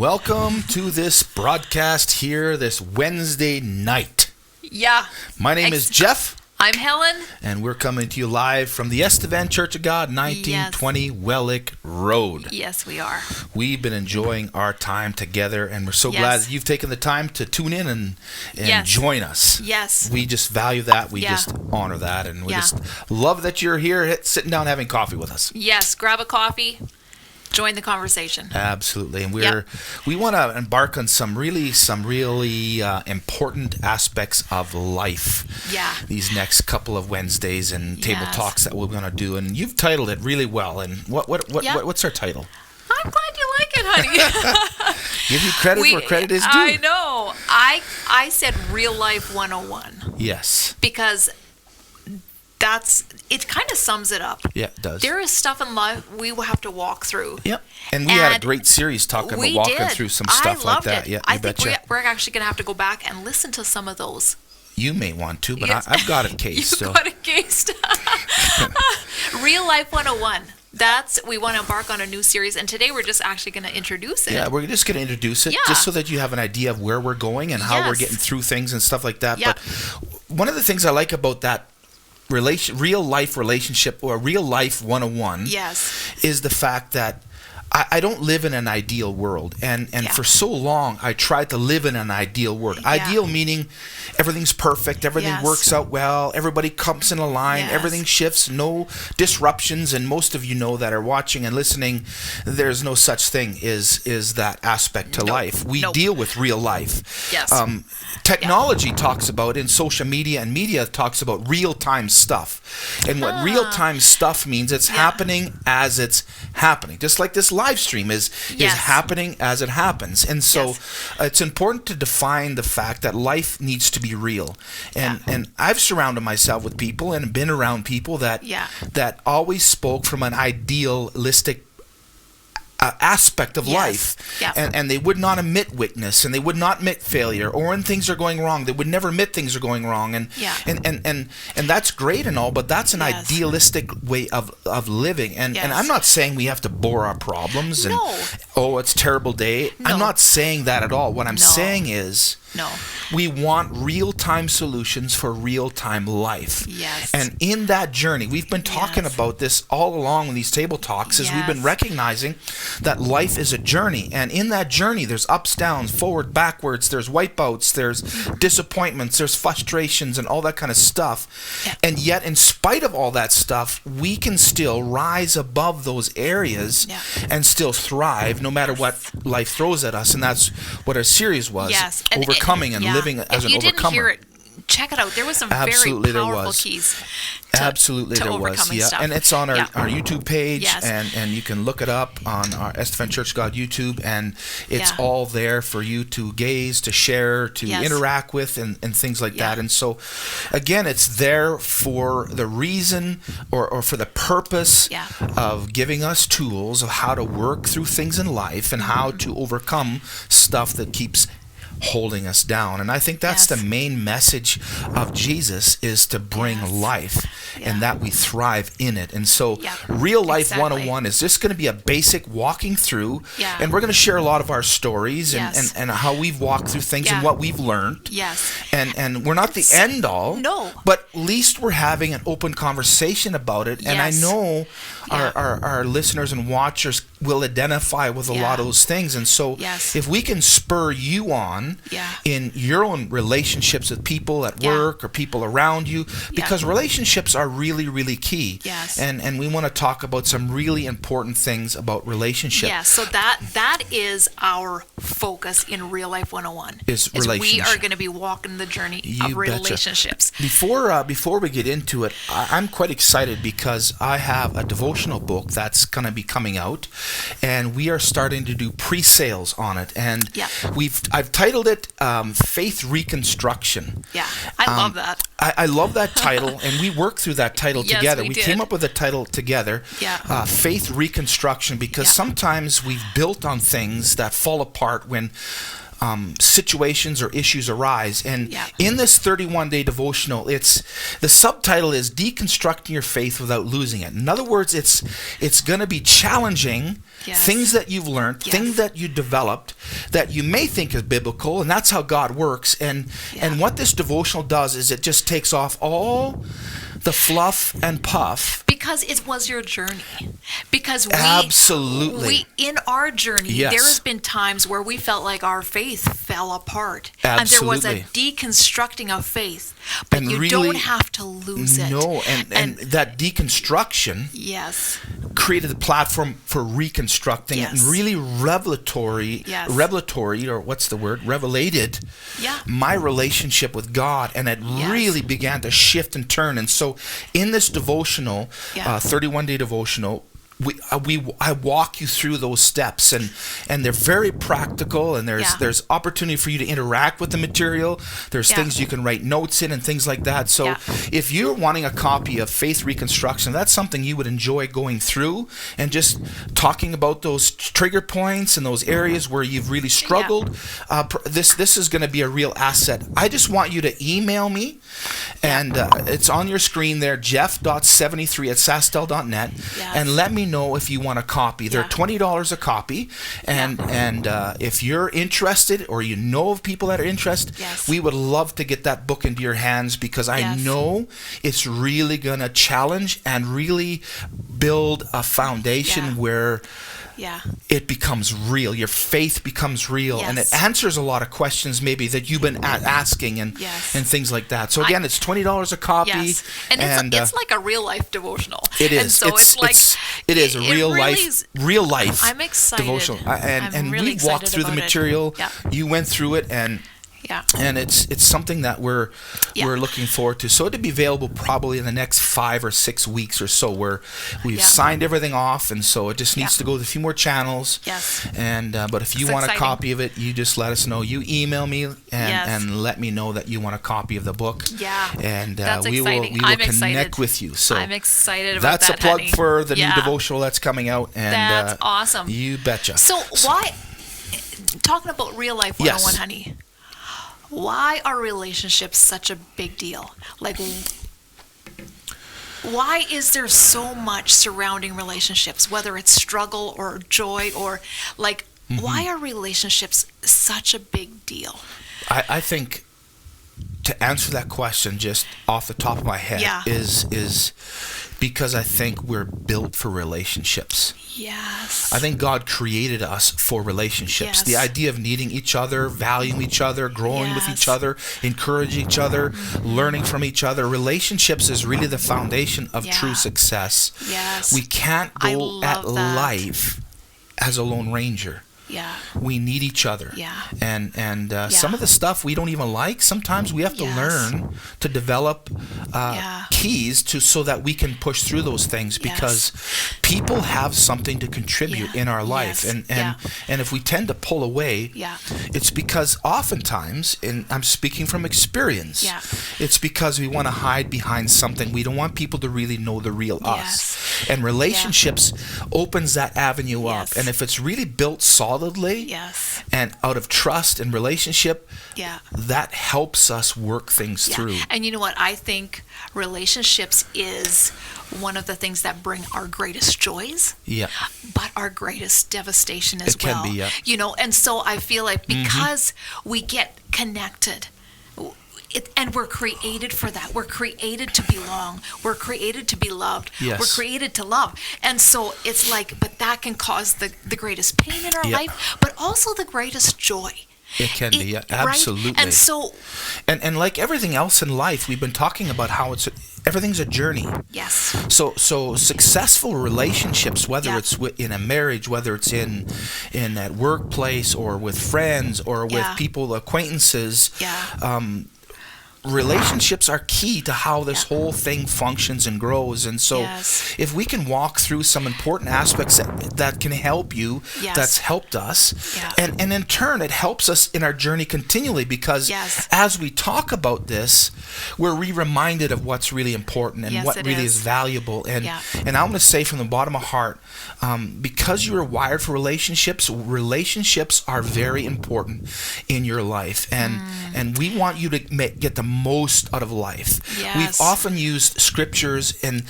Welcome to this broadcast here this Wednesday night. Yeah. My name is Geoff. I'm Helen. And we're coming to you live from the Estevan Church of God, 1920 Wellick Road. Yes, we are. We've been enjoying our time together, and we're so glad that you've taken the time to tune in and join us. Yes. We just value that. We just honor that, and we just love that you're here sitting down having coffee with us. Yes, grab a coffee. Join the conversation. Absolutely, and we want to embark on some really important aspects of life. Yeah. These next couple of Wednesdays and table talks that we're going to do, and you've titled it really well. And what's our title? I'm glad you like it, honey. Give you credit where credit is due. I know. I said Real Life 101. Yes. Because it kind of sums it up. Yeah, it does. There is stuff in life we will have to walk through. Yep. And we had a great series talking about walking through some stuff like that. Yeah, I think we're actually going to have to go back and listen to some of those. You may want to, but I've got it cased. You've got it cased. Real Life 101. We want to embark on a new series, and today we're just actually going to introduce it. Yeah, we're just going to introduce it just so that you have an idea of where we're going and how we're getting through things and stuff like that. Yep. But one of the things I like about that real life relationship, or Real Life 101, is the fact that I don't live in an ideal world, and for so long I tried to live in an ideal world. Ideal meaning everything's perfect, everything works out well, everybody comes in a line, everything shifts, no disruptions, and most of you know that are watching and listening, there's no such thing is that aspect to life. We deal with real life. Yes. Technology talks about, in social media and media talks about real-time stuff. And what real-time stuff means, it's happening as it's happening. Just like this live stream is happening as it happens. And so it's important to define the fact that life needs to be real. And I've surrounded myself with people and been around people that always spoke from an idealistic aspect of life, and they would not admit weakness, and they would not admit failure, or when things are going wrong, they would never admit things are going wrong, and that's great and all, but that's an idealistic way of living, and I'm not saying we have to bore our problems and it's a terrible day. I'm not saying that at all. What I'm saying is we want real-time solutions for real-time life. Yes. And in that journey, we've been talking about this all along in these table talks, as we've been recognizing that life is a journey. And in that journey, there's ups, downs, forward, backwards, there's wipeouts, there's disappointments, there's frustrations, and all that kind of stuff. Yeah. And yet, in spite of all that stuff, we can still rise above those areas and still thrive no matter what life throws at us. And that's what our series was. Yes. Overcoming and living as an overcomer. If you didn't hear it, check it out. There was some very powerful keys to overcoming stuff. And it's on our YouTube page, and you can look it up on our Estevan Church God YouTube, and it's all there for you to gaze, to share, to interact with, and things like that. And so, again, it's there for the reason or for the purpose of giving us tools of how to work through things in life and how to overcome stuff that keeps holding us down. And I think that's the main message of Jesus, is to bring life and that we thrive in it. And so Real Life 101 is just going to be a basic walking through, and we're going to share a lot of our stories and how we've walked through things and what we've learned. And we're not the end all, but at least we're having an open conversation about it. And I know our listeners and watchers will identify with a lot of those things. And so if we can spur you on in your own relationships with people at work or people around you, because relationships are really, really key. And we want to talk about some really important things about relationships. So that is our focus in Real Life 101. Is relationship. We are going to be walking the journey of relationships. Before we get into it, I'm quite excited because I have a devotional book that's going to be coming out, and we are starting to do pre-sales on it. And I've titled it Faith Reconstruction. I love that. I love that title, and we worked through that title together. We came up with a title together, Faith Reconstruction, because sometimes we've built on things that fall apart when situations or issues arise. And Yeah. in this 31-day devotional, the subtitle is Deconstructing Your Faith Without Losing It. In other words, it's going to be challenging Yes. things that you've learned, Yes. things that you developed that you may think is biblical, and that's how God works. And what this devotional does is it just takes off all the fluff and puff. Because it was your journey. Because Absolutely. in our journey, Yes. there has been times where we felt like our faith fell apart. Absolutely. And there was a deconstructing of faith. But And you really, don't have to lose it. No, and that deconstruction Yes. created the platform for reconstructing it, and Yes. really revelatory, or what's the word? Revelated Yeah. my relationship with God, and it Yes. really began to shift and turn. And so in this devotional, Yeah. 31-day devotional, I walk you through those steps, and they're very practical, and there's opportunity for you to interact with the material. There's things you can write notes in and things like that. So if you're wanting a copy of Faith Reconstruction, that's something you would enjoy going through and just talking about those trigger points and those areas where you've really struggled. This is going to be a real asset. I just want you to email me, and it's on your screen there, jeff.73@sastel.net, and let me know if you want a copy. They're $20 a copy, and if you're interested or you know of people that are interested, we would love to get that book into your hands, because I know it's really going to challenge and really build a foundation where it becomes real. Your faith becomes real, and it answers a lot of questions maybe that you've been asking and things like that. So again, it's $20 a copy. Yes. And it's like a real life devotional. It is. And so it is a real life I'm excited. devotional. And really we walked through the material. You went through it, and it's something that we're looking forward to. So it'll be available probably in the next 5 or 6 weeks or so, where we've signed everything off, and so it just needs to go to a few more channels. And but if you want a copy of it, you just let us know. You email me and let me know that you want a copy of the book. And that's we will connect with you. So I'm excited about that's a plug honey. for the new devotional that's coming out. And that's awesome. You betcha. So why, talking about real life 101, honey, why are relationships such a big deal? Like, why is there so much surrounding relationships, whether it's struggle or joy, or like, why are relationships such a big deal? I think, to answer that question just off the top of my head, is because I think we're built for relationships. Yes. I think God created us for relationships. The idea of needing each other, valuing each other, growing with each other, encouraging each other, learning from each other. Relationships is really the foundation of true success. We can't go at life as a lone ranger. We need each other. And some of the stuff we don't even like, sometimes we have to learn to develop keys so that we can push through those things, because people have something to contribute in our life. And if we tend to pull away, it's because oftentimes, and I'm speaking from experience, it's because we want to hide behind something. We don't want people to really know the real us. And relationships opens that avenue up. And if it's really built solidly and out of trust and relationship, that helps us work things through. And you know what? I think relationships is one of the things that bring our greatest joys, but our greatest devastation as well. It can be, You know, and so I feel like because we get connected, and we're created for that. We're created to belong. We're created to be loved. We're created to love. And so it's like, but that can cause the greatest pain in our life, but also the greatest joy. It can be, absolutely. Right? And so, and like everything else in life, we've been talking about how everything's a journey. So successful relationships, whether it's in a marriage, whether it's in that workplace, or with friends, or with people, acquaintances, relationships are key to how this whole thing functions and grows. And so if we can walk through some important aspects that can help you, that's helped us, and in turn it helps us in our journey continually, because as we talk about this, we're reminded of what's really important and what really is valuable. And I'm going to say from the bottom of my heart, because you are wired for relationships are very important in your life, and we want you to get the most out of life. We've often used scriptures in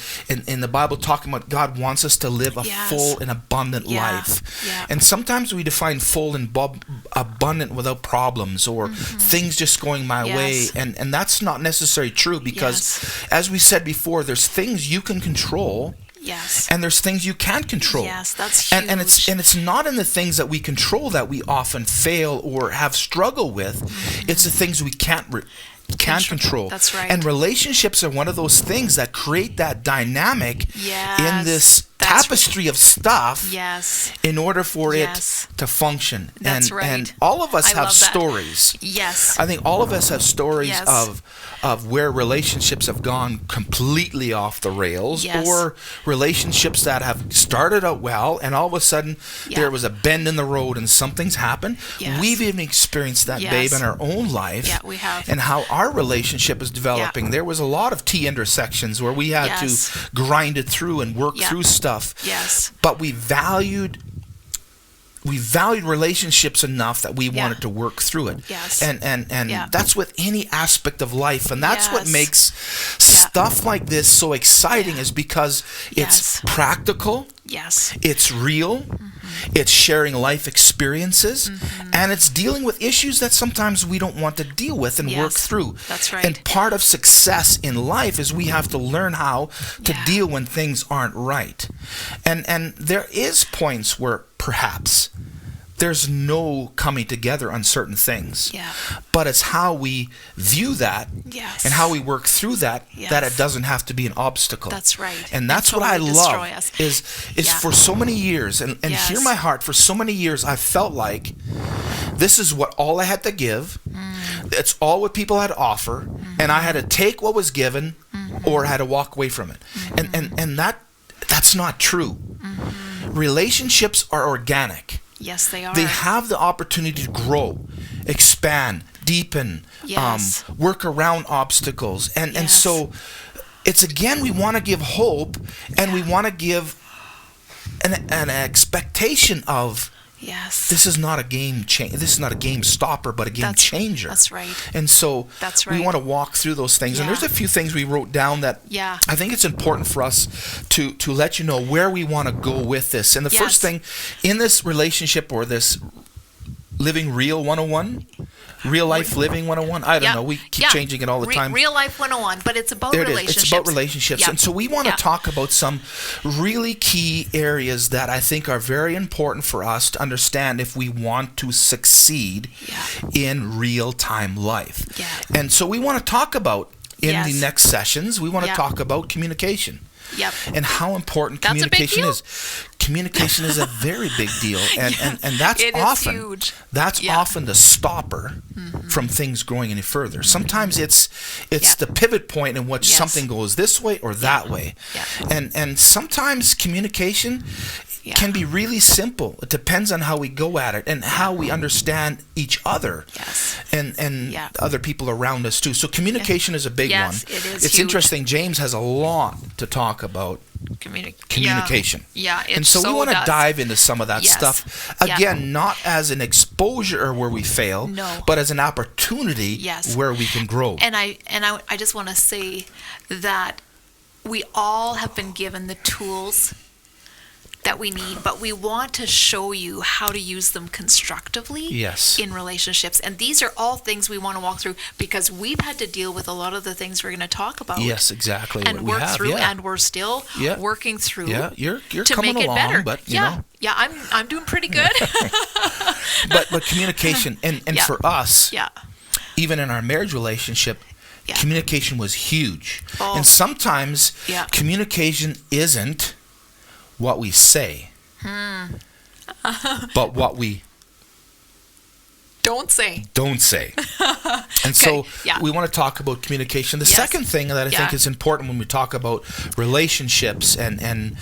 the Bible talking about God wants us to live a full and abundant life. And sometimes we define full and abundant without problems or things just going my way, and that's not necessarily true, because as we said before, there's things you can control. And there's things you can't control. That's huge. And it's not in the things that we control that we often fail or have struggle with. It's the things we can't control. That's right. And relationships are one of those things that create that dynamic in this tapestry of stuff in order for it to function. And all of us have stories. I think all of us have stories of where relationships have gone completely off the rails, or relationships that have started out well and all of a sudden there was a bend in the road and something's happened. We've even experienced that, babe, in our own life. We have. And how our relationship is developing. There was a lot of T intersections where we had to grind it through and work through stuff. But we valued relationships enough that we wanted to work through it. And that's with any aspect of life. And that's what makes stuff like this so exciting, is because it's practical. It's real. It's sharing life experiences, and it's dealing with issues that sometimes we don't want to deal with and work through. That's right. And part of success in life is we have to learn how to deal when things aren't right. And there is points where perhaps there's no coming together on certain things. But it's how we view that and how we work through that that it doesn't have to be an obstacle. That's right. And that's what I love is for so many years, and hear my heart, for so many years I felt like this is what all I had to give. It's all what people had to offer, and I had to take what was given or I had to walk away from it. And that's not true. Relationships are organic. Yes, they are. They have the opportunity to grow, expand, deepen, work around obstacles. And so it's, again, we want to give hope, and we want to give an expectation of this is not a game this is not a game stopper, but a game changer. That's right. And so we want to walk through those things. And there's a few things we wrote down that I think it's important for us to let you know where we want to go with this. And the first thing in this relationship, or this Living Real 101, Real Life Living 101, I don't know, we keep changing it all the time. Real Life 101, but it's about relationships. It's about relationships. And so we want to talk about some really key areas that I think are very important for us to understand if we want to succeed in real-time life. And so we want to talk about, in the next sessions, we want to talk about communication. And how important communication is. Communication is a very big deal, and that's often the stopper from things going any further. Sometimes it's the pivot point in which something goes this way or that way. And sometimes communication can be really simple. It depends on how we go at it and how we understand each other and other people around us too. So communication is a big one. It's huge. Interesting. James has a lot to talk about communication. And so we want to dive into some of that stuff. Again, not as an exposure where we fail, but as an opportunity where we can grow. And I just want to say that we all have been given the tools that we need, but we want to show you how to use them constructively in relationships. And these are all things we want to walk through, because we've had to deal with a lot of the things we're going to talk about. Yes, exactly. And work through, and we're still working through. You're to coming make it along, better. But you know. I'm doing pretty good. but communication, and for us, even in our marriage relationship, communication was huge. And sometimes communication isn't what we say, but what we Don't say. Don't say. And so we want to talk about communication. The second thing that I think is important when we talk about relationships and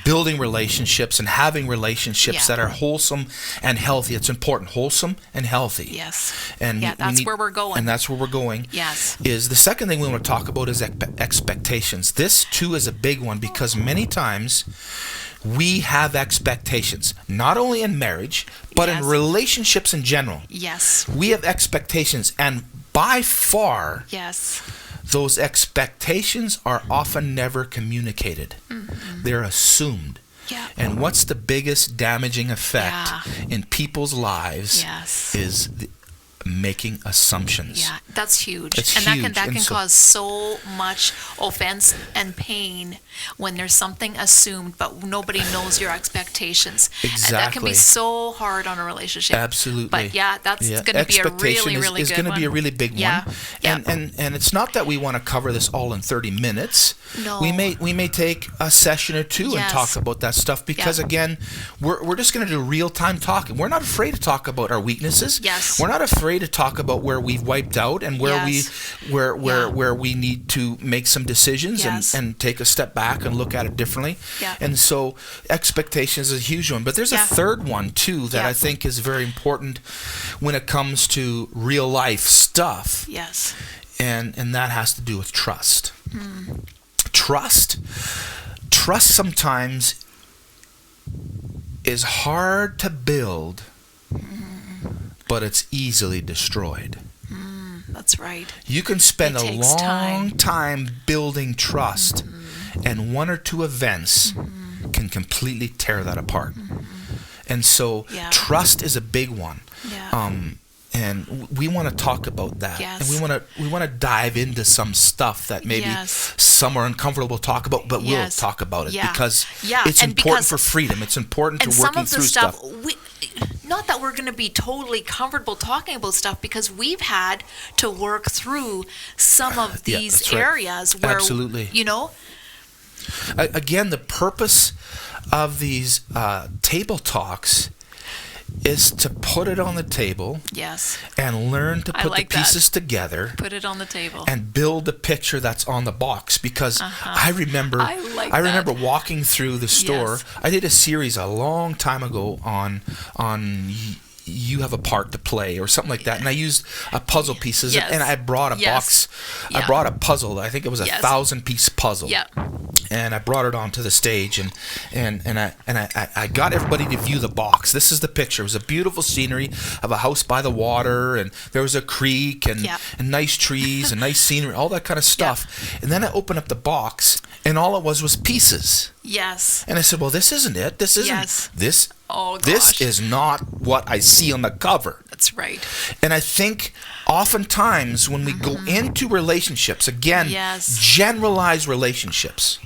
building relationships and having relationships that are wholesome and healthy. It's important. Wholesome and healthy. Yes. And that's where we're going. And that's where we're going. Yes. Is the second thing we want to talk about is expectations. This too is a big one because many times we have expectations, not only in marriage, but in relationships in general. Yes. We have expectations, and by far, those expectations are often never communicated. Mm-hmm. They're assumed. Yeah. And what's the biggest damaging effect in people's lives is making assumptions. Yeah, that's huge. It's and huge. That can cause so much offense and pain when there's something assumed, but nobody knows your expectations. Exactly. And that can be so hard on a relationship. Absolutely. But that's going to be a really, really is good going to one. be a really big one. And it's not that we want to cover this all in 30 minutes. No. We may take a session or two and talk about that stuff because again, we're just going to do real-time talking. We're not afraid to talk about our weaknesses. Yes. We're not afraid to talk about where we've wiped out and where where we need to make some decisions and take a step back and look at it differently. Yeah. And so expectations is a huge one. But there's a third one too that I think is very important when it comes to real life stuff. Yes. And that has to do with trust. Trust sometimes is hard to build, but it's easily destroyed. That's right. You can spend a long time building trust, and one or two events can completely tear that apart. And so trust is a big one. And we want to talk about that. And we want to dive into some stuff that maybe some are uncomfortable to talk about, but we'll talk about it because it's important for freedom. It's important to working through stuff. Not that we're going to be totally comfortable talking about stuff because we've had to work through some of these areas where, Again, the purpose of these table talks is to put it on the table and learn to put the pieces together. Put it on the table. And build the picture that's on the box. Because I remember walking through the store. I did a series a long time ago on you have a part to play or something like that, and I used puzzle pieces and I brought a box. I brought a puzzle. I think it was a 1,000-piece puzzle. And I brought it onto the stage and I got everybody to view the box. This is the picture. It was a beautiful scenery of a house by the water, and there was a creek and nice trees and nice scenery, all that kind of stuff. And then I opened up the box, and all it was pieces. And I said, well, this isn't it. This isn't this. Oh, gosh. This is not what I see on the cover. That's right. And I think oftentimes when we go into relationships, again, generalized relationships,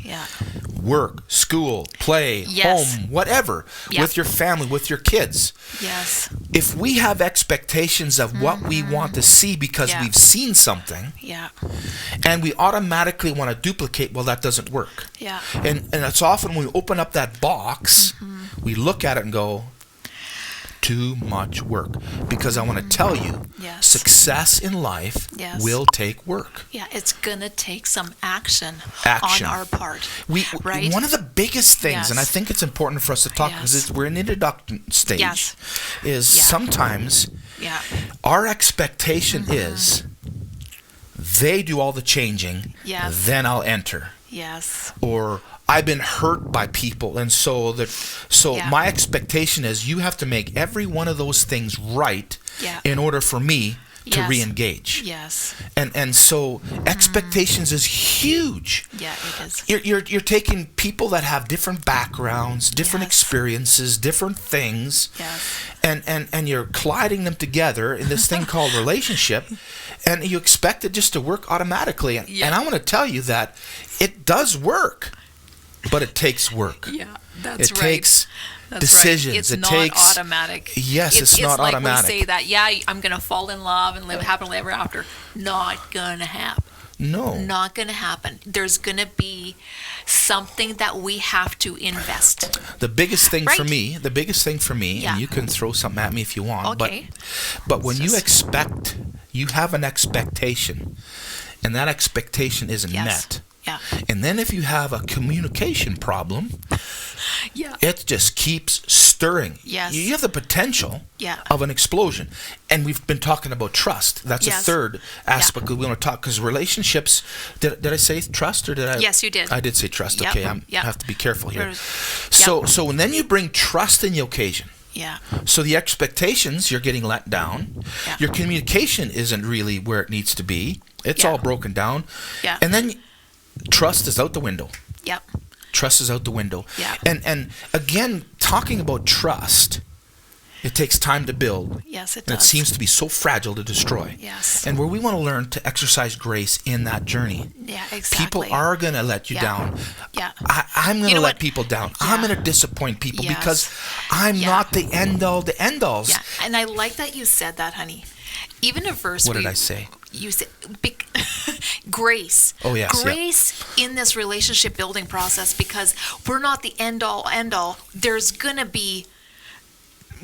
work, school, play, home, whatever, with your family, with your kids. If we have expectations of what we want to see because we've seen something, and we automatically want to duplicate, well, that doesn't work. And it's often when we open up that box, we look at it and go, too much work. Because I want to tell you, success in life will take work. It's going to take some action on our part. Right? One of the biggest things, and I think it's important for us to talk because we're in introduction stage, is sometimes our expectation is they do all the changing, then I'll enter. Or I've been hurt by people, and so my expectation is you have to make every one of those things right in order for me to re-engage. And so expectations is huge. It is. You're taking people that have different backgrounds, different experiences, different things, and you're colliding them together in this thing called relationship, and you expect it just to work automatically. And I want to tell you that it does work. But it takes work. That's right. It takes decisions. It's it not takes, automatic. Yes, it's not automatic. It's like we say that, I'm going to fall in love and live happily ever after. Not going to happen. No. Not going to happen. There's going to be something that we have to invest. The biggest thing Right. for me, Yeah. and you can throw something at me if you want, Okay. but when you have an expectation, and that expectation isn't Yes. met. Yeah. And then if you have a communication problem, Yeah. it just keeps stirring. Yes. You have the potential Yeah. of an explosion. And we've been talking about trust. That's Yes. a third aspect we want to talk, because relationships, did I say trust or did I? Yes, you did. I did say trust. Yep. Okay, I Yep. have to be careful here. Yep. So and then you bring trust in the occasion. Yeah. So the expectations, you're getting let down. Yeah. Your communication isn't really where it needs to be. It's Yeah. all broken down. Yeah. And then trust is out the window. Yep. Trust is out the window. Yeah. And again, talking about trust, it takes time to build. Yes, it And does. it seems to be so fragile to destroy. Yes. And where we want to learn to exercise grace in that journey. Yeah, exactly. People are going to let you Yeah. down. Yeah. I'm going You to know let what? people down. Yeah. I'm going to disappoint people Yes. because I'm Yeah. not the end-alls. Yeah. And I like that you said that, honey. Even a verse. What did I say? You said grace. Oh, yes, yeah. Grace in this relationship building process, because we're not the end all. There's gonna be.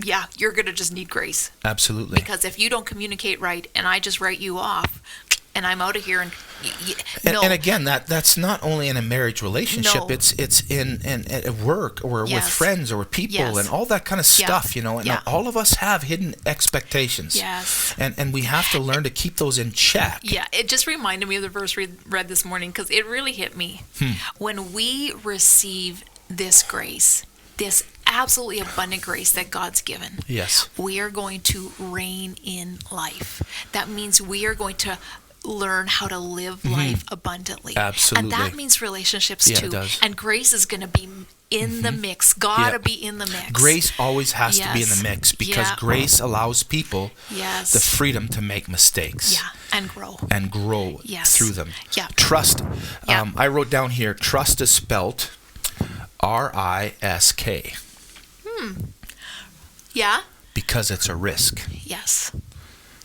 Yeah, you're gonna just need grace. Absolutely. Because if you don't communicate right, and I just write you off, and I'm out of here, and no. And again, that's not only in a marriage relationship. No. It's in at work or with Yes. friends or with people Yes. and all that kind of Yeah. stuff. And Yeah. all of us have hidden expectations. Yes. And we have to learn to keep those in check. Yeah, it just reminded me of the verse we read this morning, because it really hit me. When we receive this grace, this absolutely abundant grace that God's given, Yes. we are going to reign in life. That means we are going to learn how to live life abundantly. Absolutely. And that means relationships Yeah, too. it does. And grace is going to be in the mix. Gotta Yeah. be in the mix. Grace always has to be in the Yes. mix, because Yeah. grace allows people Yes. the freedom to make mistakes. Yeah, and grow. And grow Yes. through them. Yeah. Trust. Yeah. I wrote down here, trust is spelt R-I-S-K, Yeah? because it's a risk. Yes.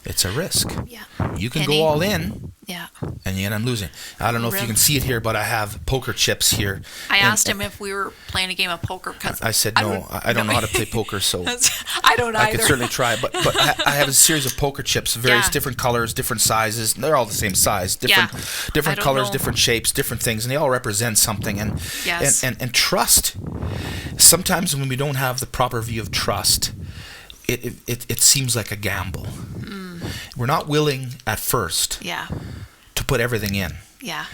It's a risk. Yeah. You can Any- go all in, Yeah. and you end up losing. I don't know if you Really? can see it here, but I have poker chips here. I And- asked him if we were playing a game of poker, because I said no. I don't know how to play poker, so I don't either. I could certainly try. But I have a series of poker chips, various Yeah. different colors, different sizes. They're all the same size, different I different don't colors, know. different shapes, different things, and they all represent something. And Yes. and trust. Sometimes when we don't have the proper view of trust, it seems like a gamble. We're not willing at first Yeah. to put everything in. Yeah.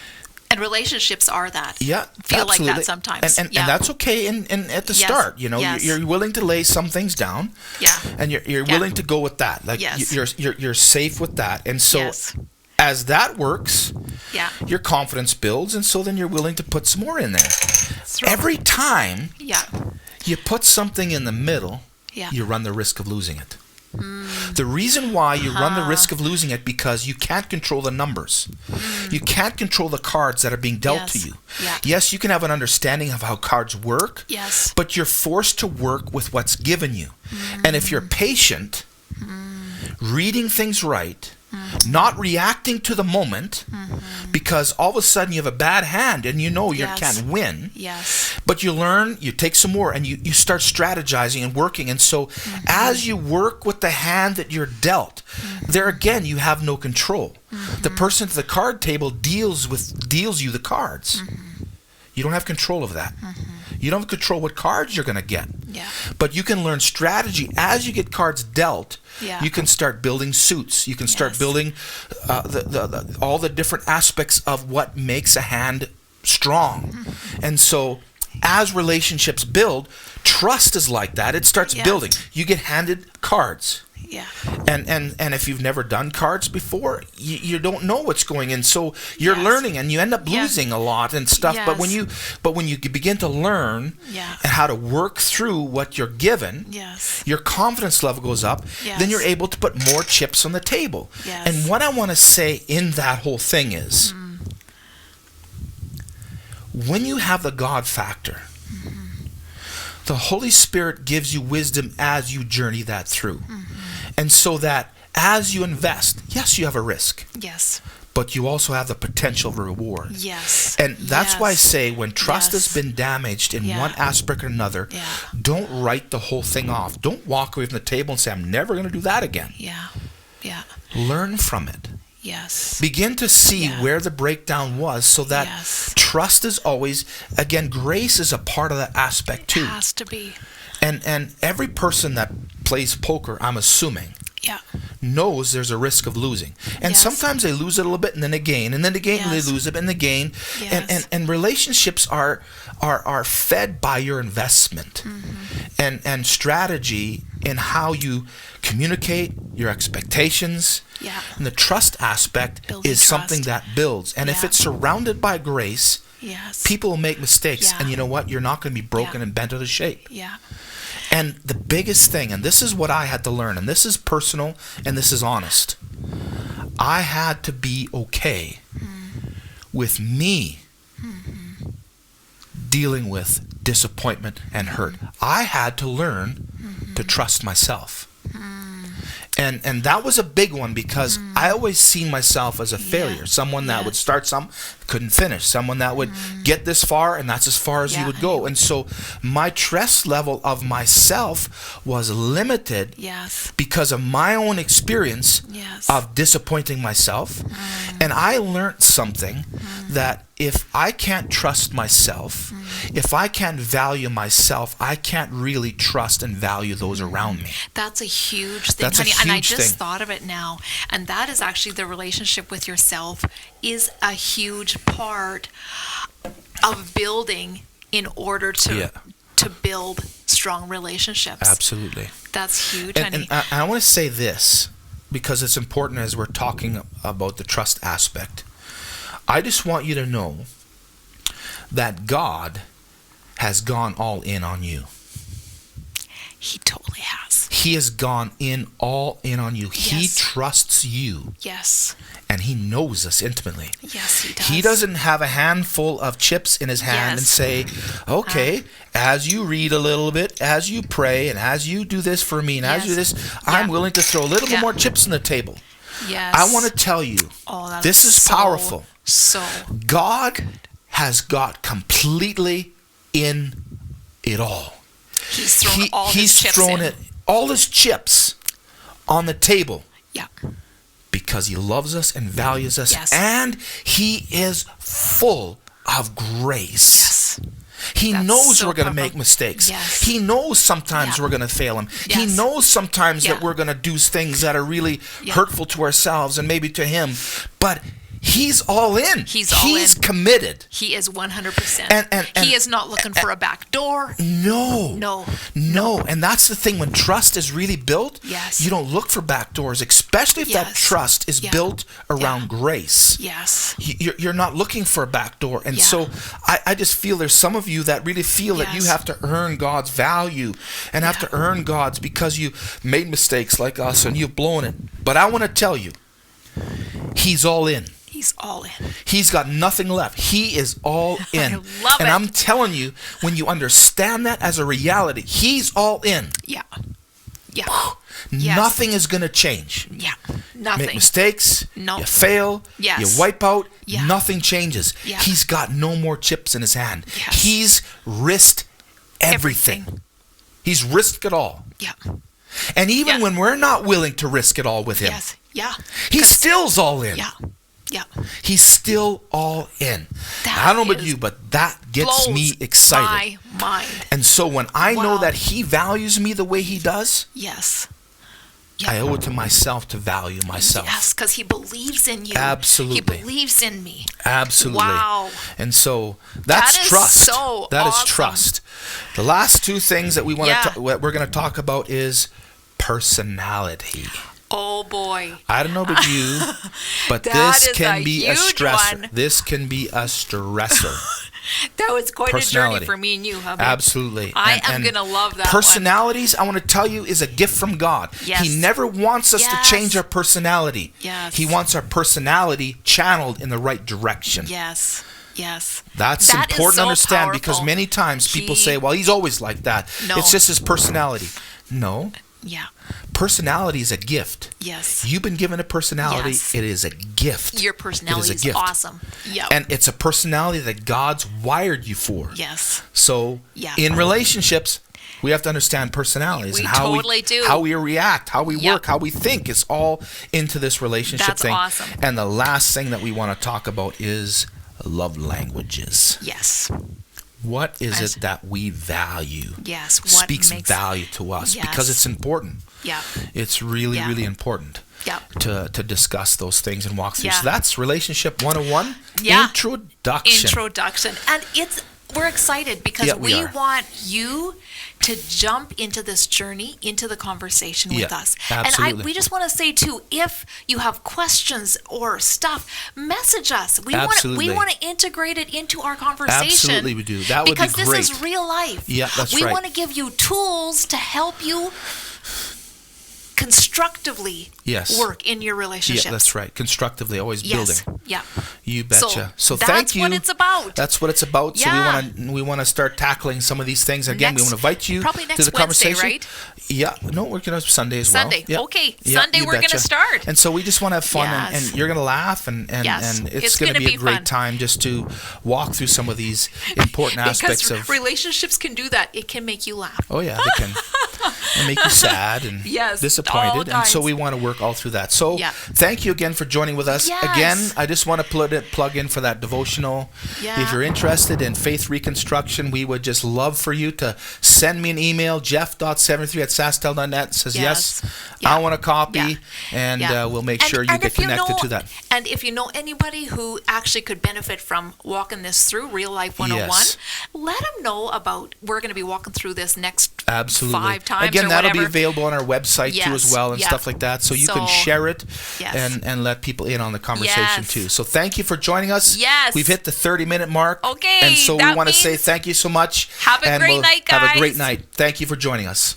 And relationships are that. Yeah, Feel absolutely. like that sometimes. And Yeah. that's okay in at the Yes, start. yes. You're willing to lay some things down. Yeah. And you're Yeah. willing to go with that. Like Yes. you're safe with that. And so Yes. as that works, Yeah. your confidence builds, and so then you're willing to put some more in there. Throw- Every time Yeah. you put something in the middle, Yeah. you run the risk of losing it. The reason why you run the risk of losing it, because you can't control the numbers. You can't control the cards that are being dealt to Yes. you. Yeah. Yes, you can have an understanding of how cards work, Yes. but you're forced to work with what's given you. And if you're patient, reading things right, not reacting to the moment, because all of a sudden you have a bad hand and you know you Yes. can't win. Yes. But you learn, you take some more, and you start strategizing and working. And so as you work with the hand that you're dealt, there again, you have no control. The person at the card table deals you the cards. You don't have control of that. You don't have control what cards you're going to get. Yeah. But you can learn strategy. As you get cards dealt, Yeah. you can start building suits. You can start Yes. building all the different aspects of what makes a hand strong. And so as relationships build, trust is like that. It starts Yes. building. You get handed cards. Yeah. And if you've never done cards before, you don't know what's going in, so you're Yes. learning, and you end up Yeah. losing a lot and stuff. But when Yes. you begin to learn Yeah. how to work through what you're given, Yes. your confidence level goes up. Yes. Then you're able to put more chips on the table. Yes. And what I want to say in that whole thing is, when you have the God factor, the Holy Spirit gives you wisdom as you journey that through. And so that as you invest, yes, you have a risk, Yes. but you also have the potential reward. Yes. And that's why I say when trust has been damaged in one aspect or another, don't write the whole thing off. Don't walk away from the table and say, I'm never going to do that again. Yeah. Yeah. Learn from it. Yes. Begin to see where the breakdown was so that trust is always, again, grace is a part of that aspect too. It has to be. And every person that plays poker, I'm assuming, knows there's a risk of losing. And sometimes they lose it a little bit and then they gain, and then they gain and they lose it and they gain. And relationships are fed by your investment and strategy in how you communicate your expectations. And the trust aspect is something that builds. And if it's surrounded by grace, people will make mistakes. And you know what? You're not going to be broken and bent out of shape. And the biggest thing, and this is what I had to learn, and this is personal and this is honest, I had to be okay with me dealing with disappointment and hurt. I had to learn to trust myself. And that was a big one because I always seen myself as a failure, someone that would start something, couldn't finish, someone that would get this far and that's as far as you would go. And so my trust level of myself was limited because of my own experience of disappointing myself. And I learned something that if I can't trust myself, if I can't value myself, I can't really trust and value those around me. That's a huge thing, honey. And I just thought of it now. And that is actually the relationship with yourself is a huge part of building in order to build strong relationships. Absolutely. That's huge, honey. And I want to say this because it's important as we're talking about the trust aspect. I just want you to know that God has gone all in on you. He totally has. He has gone all in on you. Yes. He trusts you. Yes. And he knows us intimately. Yes, he does. He doesn't have a handful of chips in his hand and say, okay, as you read a little bit, as you pray, and as you do this for me, and as you do this, I'm willing to throw a little bit more chips on the table. Yes. I want to tell you, this is powerful. God has got completely in it all. He's thrown all his chips all his chips on the table. Yeah. Because he loves us and values us, and he is full of grace. Yes. He knows we're going to make mistakes. Yes. He knows sometimes we're going to fail him. Yes. He knows sometimes that we're going to do things that are really hurtful to ourselves and maybe to him. But he's all in. He's committed. He is 100%. And he is not looking for a back door. No. And that's the thing. When trust is really built, you don't look for back doors, especially if that trust is built around grace. Yes. You're not looking for a back door. And so I just feel there's some of you that really feel that you have to earn God's value and have to earn God's because you made mistakes like us and you've blown it. But I want to tell you, he's all in. He's all in. He's got nothing left. He is all in. I love it. And I'm telling you, when you understand that as a reality, he's all in. Yeah. Nothing is going to change. Yeah. Nothing. Make mistakes. No. You fail. Yes. You wipe out. Yeah. Nothing changes. Yeah. He's got no more chips in his hand. Yes. He's risked everything. He's risked it all. Yeah. And even when we're not willing to risk it all with him, he still's all in. Yeah. He's still all in. I don't know about you, but that gets me excited. My mind. And so when I know that he values me the way he does, I owe it to myself to value myself. Yes, because he believes in you. Absolutely. He believes in me. Absolutely. Wow. And so that's trust. That is awesome. trust. The last two things that we're going to talk about is personality. Oh boy. I don't know about you, but this can be a stressor. One. This can be a stressor. That was quite a journey for me and you, hubby. Absolutely. I am going to love that personalities, I want to tell you, is a gift from God. Yes. He never wants us to change our personality. Yes. He wants our personality channeled in the right direction. Yes. That's important to understand because many times people say, well, he's always like that. No. It's just his personality. No. Yeah. Personality is a gift. Yes. You've been given a personality. Yes. It is a gift. Your personality is awesome. Yeah. And it's a personality that God's wired you for. Yes. So in relationships, we have to understand personalities and how we react, how we work, how we think. It's all into this relationship thing. That's awesome. And the last thing that we want to talk about is love languages. Yes. What is it that we value? Yes. What speaks value to us because it's important. Yeah. It's really, really important to discuss those things and walk through. So that's Relationship 101. Introduction. And we're excited because we want you to jump into this journey, into the conversation with us. Absolutely. And we just want to say too, if you have questions or stuff, message us. We want to integrate it into our conversation. Absolutely, we do. That would be great. Because this is real life. Yeah, that's right. We want to give you tools to help you constructively work in your relationships. Yeah, that's right. Constructively, always building. Yeah. You betcha. So that's thank you. That's what it's about. That's what it's about. Yeah. So we want to start tackling some of these things again. We want to invite you probably next to the conversation. Wednesday, right? Yeah. No, we're going to Sunday as well. Sunday. Okay. Sunday we're going to start. And so we just want to have fun and you're going to laugh and it's going to be a great time just to walk through some of these important aspects of relationships can do that. It can make you laugh. Oh yeah, they can. And make you sad and disappointed. And so we want to work all through that. So thank you again for joining with us. Again, I just want to plug in for that devotional. If you're interested in faith reconstruction, we would just love for you to send me an email, jeff.73@sastel.net. Says yes, I want a copy, and we'll make sure you get connected to that. And if you know anybody who actually could benefit from walking this through, Real Life 101, let them know about, we're going to be walking through this next 5 times. Again, or that'll whatever. be available on our website too as well and stuff like that. So you can share it and let people in on the conversation too. So thank you for joining us. We've hit the 30-minute mark. Okay. And so we want to say thank you so much. Have a great night, guys. Have a great night. Thank you for joining us.